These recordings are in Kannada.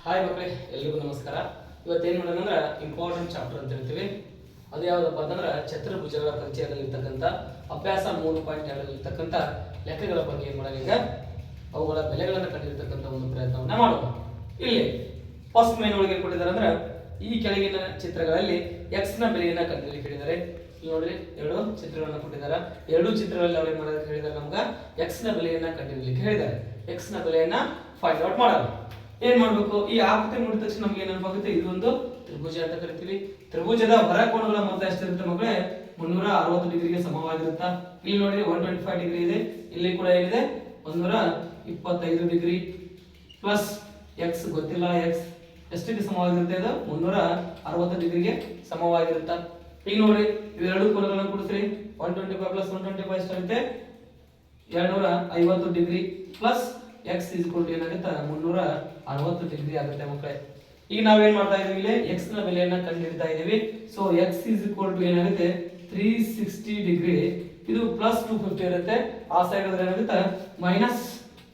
ಹಾಯ್ ಮಕ್ಕಳೇ, ಎಲ್ರಿಗೂ ನಮಸ್ಕಾರ. ಇವತ್ತೇನು ಮಾಡೋಣ ಅಂದ್ರೆ ಇಂಪಾರ್ಟೆಂಟ್ ಚಾಪ್ಟರ್ ಅಂತ ಹೇಳ್ತೀವಿ. ಅದು ಯಾವುದಪ್ಪ ಅಂತಂದ್ರೆ ಚತುರ್ಭುಜಗಳ ಪರಿಚಯದಲ್ಲಿರ್ತಕ್ಕಂಥ ಅಭ್ಯಾಸ 3.2 ಲೆಕ್ಕಗಳ ಬಗ್ಗೆ ಏನು ಮಾಡೋಣ ಈಗ ಅವುಗಳ ಬೆಲೆಗಳನ್ನು ಕಂಡಿರ್ತಕ್ಕಂಥ ಒಂದು ಪ್ರಯತ್ನವನ್ನ ಮಾಡೋಣ. ಇಲ್ಲಿ ಫಸ್ಟ್ ಮೇನ್ ಒಳಗೆ ಏನು ಕೊಟ್ಟಿದ್ದಾರೆ ಅಂದ್ರೆ ಈ ಕೆಳಗಿನ ಚಿತ್ರಗಳಲ್ಲಿ ಎಕ್ಸ್ ನ ಬೆಲೆಯನ್ನ ಕಂಡುಹಿಡಿಯಲಿಕ್ಕೆ ಹೇಳಿದ್ದಾರೆ. ಇಲ್ಲಿ ನೋಡ್ರಿ, ಎರಡು ಚಿತ್ರಗಳನ್ನ ಕೊಟ್ಟಿದ್ದಾರೆ. ಎರಡು ಚಿತ್ರಗಳಲ್ಲಿ ಅವ್ರು ಏನು ಮಾಡೋದಕ್ಕೆ ಹೇಳಿದ್ದಾರೆ, ನಮ್ಗೆ ಎಕ್ಸ್ ನ ಬೆಲೆಯನ್ನ ಕಂಡುಹಿಡಿಯಲಿಕ್ಕೆ ಹೇಳಿದ್ದಾರೆ. ಎಕ್ಸ್ ನ ಬೆಲೆಯನ್ನ ಫೈಂಡ್ ಔಟ್ ಮಾಡೋಣ. ಏನ್ ಮಾಡ್ಬೇಕು, ಈ ಆಕೃತಿ ನೋಡಿದ ತಕ್ಷಣ ನಮ್ಗೆ ಏನ್ ನೆನಪಾಗುತ್ತೆ, ಇದು ಒಂದು ತ್ರಿಭುಜ ಅಂತ ಕರಿತೀವಿ. ತ್ರಿಭುಜದ ಹೊರ ಕೋನಗಳ ಮೊತ್ತ ಎಷ್ಟಿರುತ್ತೆ ಮಕ್ಕಳೇ, 360 ಡಿಗ್ರಿಗೆ ಸಮವಾಗಿರುತ್ತಾ. ಇಲ್ಲಿ ನೋಡಿ 125 ಡಿಗ್ರಿ ಇದೆ, ಇಲ್ಲಿ ಕೂಡ ಏನಿದೆ 125 ಡಿಗ್ರಿ ಪ್ಲಸ್ ಎಕ್ಸ್ ಗೊತ್ತಿಲ್ಲ, ಎಕ್ಸ್ ಎಷ್ಟಿಗೆ ಸಮವಾಗಿರುತ್ತೆ, ಇದು 360 ಡಿಗ್ರಿಗೆ ಸಮವಾಗಿರುತ್ತಾ. ಈಗ ನೋಡಿ ಇವೆರಡು ಕೋನಗಳನ್ನು ಕೂಡಿಸ್ರಿ, 125 ಪ್ಲಸ್ 125 ಎಷ್ಟಾಗುತ್ತೆ, 250 ಡಿಗ್ರಿ ಪ್ಲಸ್ ಎಕ್ಸ್ ಏನಾಗುತ್ತೆ 360 ಡಿಗ್ರಿ ಆಗುತ್ತೆ ಮಕ್ಕಳೇ. ಈಗ ನಾವೇನ್ ಮಾಡ್ತಾ ಇದೀವಿ, ಇಲ್ಲಿ ಎಕ್ಸ್ ನ ಬೆಲೆಯನ್ನ ಕಂಡುಹಿಡಿತಾ ಇದೀವಿ. ಸೊ ಎಕ್ಸ್ ಏನಾಗುತ್ತೆ 360 ಡಿಗ್ರಿ, ಇದು ಪ್ಲಸ್ 250 ಇರುತ್ತೆ, ಆ ಸೈಡ್ ಹೋದ್ರೆ ಏನಾಗುತ್ತೆ ಮೈನಸ್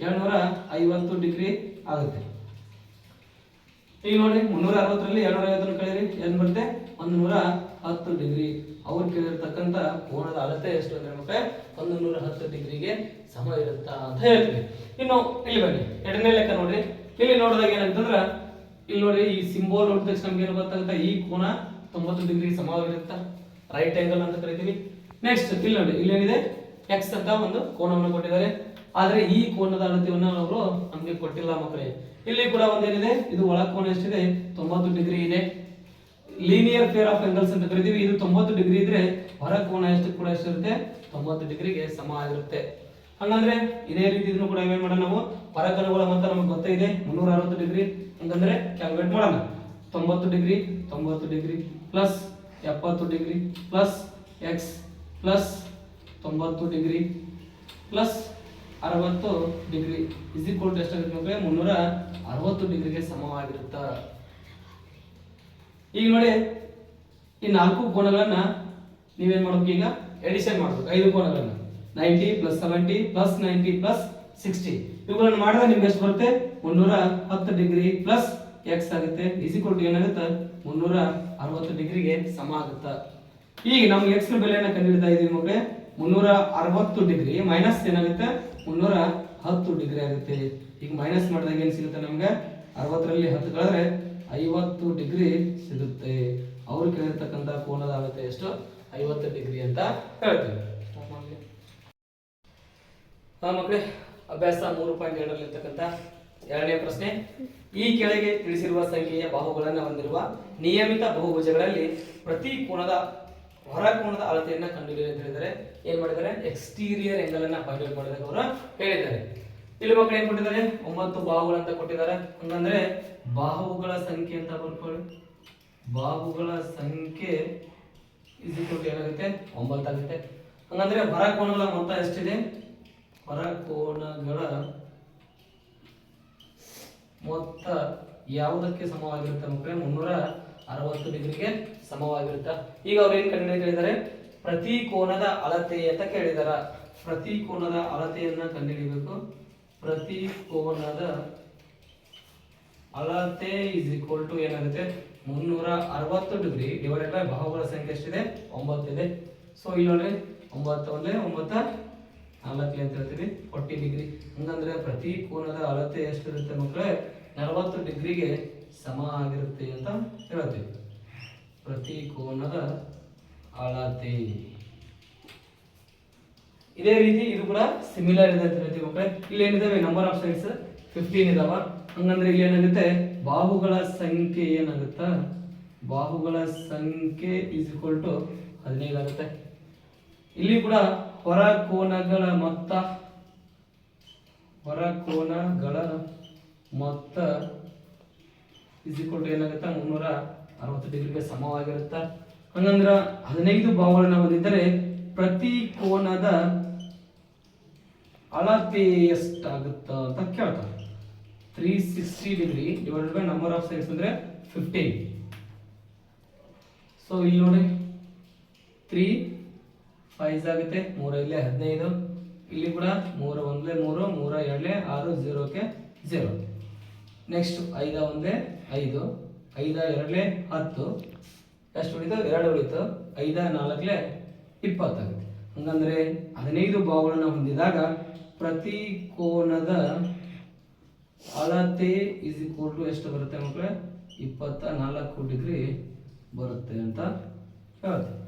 250 ಡಿಗ್ರಿ ಆಗುತ್ತೆ. ಈಗ ನೋಡಿ 360ರಲ್ಲಿ 250 ಕಳೆಯಿರಿ, ಏನ್ ಬರುತ್ತೆ 110 ಡಿಗ್ರಿ. ಅವ್ರು ಕೇಳಿರ್ತಕ್ಕಂಥ ಕೋನದ ಅಳತೆ ಎಷ್ಟು ಅಂದ್ರೆ ಮಕ್ಕಳೇ 110 ಡಿಗ್ರಿಗೆ ಸಮ ಇರುತ್ತಾ ಅಂತ ಹೇಳ್ತೀವಿ. ಇನ್ನು ಇಲ್ಲಿ ಬನ್ನಿ, ಎರಡನೇ ಲೆಕ್ಕ ನೋಡ್ರಿ. ಇಲ್ಲಿ ನೋಡಿದಾಗ ಏನಂತಂದ್ರ, ಇಲ್ಲಿ ನೋಡಿ ಈ ಸಿಂಬಲ್ ನೋಡಿದ ತಕ್ಷಣ ನಮ್ಗೆ ಏನು ಗೊತ್ತಾಗುತ್ತೆ, ಈ ಕೋನ 90 ಡಿಗ್ರಿ ಸಮವಾಗಿರುತ್ತಾ, ರೈಟ್ ಆಂಗಲ್ ಅಂತ ಕರಿತೀವಿ. ನೆಕ್ಸ್ಟ್ ಇಲ್ಲಿ ನೋಡಿ, ಇಲ್ಲಿ ಏನಿದೆ ಎಕ್ಸ್ ಅಂತ ಒಂದು ಕೋನವನ್ನು ಕೊಟ್ಟಿದ್ದಾರೆ, ಆದ್ರೆ ಈ ಕೋನದ ಅಳತೆಯನ್ನು ಅವರು ನಮ್ಗೆ ಕೊಟ್ಟಿಲ್ಲ ಮಕ್ಕಳೇ. ಇಲ್ಲಿ ಕೂಡ ಒಂದೇನಿದೆ, ಇದು ಒಳ ಕೋನ ಎಷ್ಟಿದೆ 90 ಡಿಗ್ರಿ ಇದೆ. ಲೀನಿಯರ್ ಪೇರ್ ಆಫ್ ಆಂಗಲ್ಸ್ ಅಂತ ಕರಿತೀವಿ. ಇದು 90 ಡಿಗ್ರಿ ಇದ್ರೆ ಹೊರ ಕೋನ ಎಷ್ಟು ಕೂಡ ಎಷ್ಟಿರುತ್ತೆ 90 ಡಿಗ್ರಿಗೆ ಸಮ ಆಗಿರುತ್ತೆ. ಹಂಗಂದ್ರೆ ಇದೇ ರೀತಿ ಇದನ್ನು ಕೂಡ ಏನ್ ಮಾಡೋಣ, ನಾವು ಹೊರಕೋನಗಳ ಮೊತ್ತ ನಮಗೆ ಗೊತ್ತೇ ಇದೆ 360 ಡಿಗ್ರಿ. ಹಂಗಂದ್ರೆ ಕ್ಯಾಲ್ಕುಲೇಟ್ ಮಾಡೋಣ. 90 degree plus 70 degree plus x plus 90 degree plus 60 degree is equal to ಎಷ್ಟಾಗುತ್ತೆ, 360 ಡಿಗ್ರಿಗೆ ಸಮವಾಗಿರುತ್ತಾ. ಈಗ ನೋಡಿ ಈ 4 ಕೋನಗಳನ್ನ ನೀವೇನ್ ಮಾಡ್ಬೇಕು, ಈಗ ಎಡಿಷನ್ ಮಾಡ್ಬೇಕು. 5 ಕೋನಗಳನ್ನ 90 ಪ್ಲಸ್ 70 ಪ್ಲಸ್ 90 ಪ್ಲಸ್ 60 ಇವುಗಳನ್ನು ಮಾಡಿದ್ರೆ ನಿಮ್ಗೆ ಎಷ್ಟು ಬರುತ್ತೆ, 310 ಡಿಗ್ರಿ ಪ್ಲಸ್ ಎಕ್ಸ್ ಆಗುತ್ತೆ ಇಸ್ ಈಕ್ವಲ್ ಟು ಏನಾಗುತ್ತೆ 360 ಡಿಗ್ರಿಗೆ ಸಮ ಆಗುತ್ತಾ. ಈಗ ನಮ್ಗೆ ಎಕ್ಸ್ ನ ಬೆಲೆಯನ್ನ ಕಂಡುಹಿಡಿತಾ ಇದೀವಿ ಮಕ್ಕಳೇ, 360 ಡಿಗ್ರಿ ಮೈನಸ್ ಏನಾಗುತ್ತೆ 310 ಡಿಗ್ರಿ ಆಗುತ್ತೆ. ಈಗ ಮೈನಸ್ ಮಾಡಿದಾಗ ಏನ್ ಸಿಗುತ್ತೆ ನಮ್ಗೆ, 60ರಲ್ಲಿ 10 ಕಳೆದ್ರೆ 50 ಡಿಗ್ರಿ ಸಿಗುತ್ತೆ. ಅವ್ರು ಕೇಳಿರ್ತಕ್ಕಂಥ ಕೋನದ ಅಳತೆ ಎಷ್ಟು, 50 ಡಿಗ್ರಿ ಅಂತ ಹೇಳ್ತೀವಿ. ಮಕ್ಕಳೇ, ಅಭ್ಯಾಸ 3.2 ಎರಡನೇ ಪ್ರಶ್ನೆ, ಈ ಕೆಳಗೆ ತಿಳಿಸಿರುವ ಸಂಖ್ಯೆಯ ಬಾಹುಗಳನ್ನು ಹೊಂದಿರುವ ನಿಯಮಿತ ಬಹುಭುಜಗಳಲ್ಲಿ ಪ್ರತಿ ಕೋನದ ಹೊರ ಕೋನದ ಅಳತೆಯನ್ನ ಕಂಡುಹಿಡಿಯಲು ಅಂತ ಹೇಳಿದರೆ ಏನ್ ಮಾಡಿದ್ದಾರೆ, ಎಕ್ಸ್ಟೀರಿಯರ್ ಆಂಗಲ್ ಅನ್ನ ಫೈಂಡ್ ಔಟ್ ಮಾಡೋದಕ್ಕೆ ಅವರು ಹೇಳಿದ್ದಾರೆ. ಇಲ್ಲಿ ಮಕ್ಕಳು ಏನ್ ಕೊಟ್ಟಿದ್ದಾರೆ, 9 ಬಾಹುಗಳಂತ ಕೊಟ್ಟಿದ್ದಾರೆ. ಹಂಗಂದ್ರೆ ಬಾಹುಗಳ ಸಂಖ್ಯೆ ಅಂತ ಬರ್ಕೊಳ್ಳಿ, ಬಾಹುಗಳ ಸಂಖ್ಯೆ ಇಸ್ ಈಕ್ವಲ್ ಟು ಏನಾಗುತ್ತೆ 9 ಆಗುತ್ತೆ. ಹಂಗಂದ್ರೆ ಹೊರ ಕೋನಗಳ ಮೊತ್ತ ಎಷ್ಟಿದೆ, ಹೊರ ಕೋನಗಳ ಮೊತ್ತ ಯಾವುದಕ್ಕೆ ಸಮವಾಗಿರುತ್ತೆ ಮಕ್ಕಳೇ, 360 ಡಿಗ್ರಿಗೆ ಸಮವಾಗಿರುತ್ತೆ. ಈಗ ಅವ್ರು ಏನ್ ಕಂಡುಹಿಡಿದಿದ್ದಾರೆ, ಪ್ರತಿ ಕೋನದ ಅಳತೆ ಅಂತ ಕೇಳಿದಾರ. ಪ್ರತಿ ಕೋನದ ಅಳತೆಯನ್ನ ಕಂಡುಹಿಡಿಯಬೇಕು. ಪ್ರತಿ ಕೋನದ ಅಳತೆ ಇಸ್ ಈಕ್ವಲ್ ಟು ಏನಾಗುತ್ತೆ 360 ಡಿಗ್ರಿ ಡಿವೈಡೆಡ್ ಬೈ ಬಾಹುಗಳ ಸಂಖ್ಯೆ ಎಷ್ಟಿದೆ 9 ಇದೆ. ಸೊ ಇಲ್ಲಿ ನೋಡ್ರಿ 9 4 ಅಂತ ಹೇಳ್ತೀವಿ 40 ಡಿಗ್ರಿ. ಹಂಗಂದ್ರೆ ಪ್ರತಿ ಕೋನದ ಅಳತೆ ಎಷ್ಟಿರುತ್ತೆ ಮಕ್ಕಳೇ, 40 ಡಿಗ್ರಿಗೆ ಸಮ ಆಗಿರುತ್ತೆ ಅಂತ ಹೇಳ್ತೀವಿ. ಪ್ರತಿ ಕೋನದ ಅಳತೆ ಇದೇ ರೀತಿ ಇದು ಕೂಡ ಸಿಮಿಲರ್ ಇದೆ ಅಂತ ಹೇಳ್ತೀವಿ ಮಕ್ಕಳೇ. ಇಲ್ಲಿ ಏನಿದಾವೆ ನಂಬರ್ ಆಫ್ ಸೈಡ್ಸ್ 15 ಇದಾವ. ಹಂಗಂದ್ರೆ ಇಲ್ಲಿ ಏನಾಗುತ್ತೆ, ಬಾಹುಗಳ ಸಂಖ್ಯೆ ಏನಾಗುತ್ತೆ, ಬಾಹುಗಳ ಸಂಖ್ಯೆ ಇಸ್ ಈಕ್ವಲ್ ಟು 15 ಆಗುತ್ತೆ. ಇಲ್ಲಿ ಕೂಡ ಹೊರ ಕೋನಗಳ ಮೊತ್ತ, ಹೊರ ಕೋನಗಳ ಮೊತ್ತ ಇಸ್ ಈಕ್ವಲ್ ಟು ಏನಾಗುತ್ತೆ 360 ಡಿಗ್ರಿಗೆ ಸಮವಾಗಿರುತ್ತೆ. ಹಂಗಂದ್ರ 15 ಬಾಹುಗಳನ್ನ ಹೊಂದಿದ್ದರೆ ಪ್ರತಿ ಕೋನದ ಅಳತೆ ಎಷ್ಟಾಗುತ್ತ ಅಂತ ಕೇಳ್ತಾರೆ. 360 degree divided by number of sides ಅಂದ್ರೆ 15. ಸೊ ಇಲ್ಲಿ ನೋಡಿ 3 5 ಆಗುತ್ತೆ, 3 ಇಲ್ಲಿ 15, ಇಲ್ಲಿ ಕೂಡ 3 1 3 3 2 6 0ಕ್ಕೆ 0. ನೆಕ್ಸ್ಟ್ 5 ಒಂದೇ 5, 5 2 10, ಎಷ್ಟು ಉಳಿತು 2 ಉಳಿತು, 5 4 20 ಆಗುತ್ತೆ. ಹಂಗಂದ್ರೆ 15 ಬಾಹುಗಳನ್ನು ಹೊಂದಿದಾಗ ಪ್ರತಿ ಕೋನದ ಅಳತೆ ಇಸ್ ಈಕ್ವಲ್ ಟು ಎಷ್ಟು ಬರುತ್ತೆ ಮಕ್ಕಳೇ 24 ಡಿಗ್ರಿ ಬರುತ್ತೆ ಅಂತ ಹೇಳ್ತೀವಿ.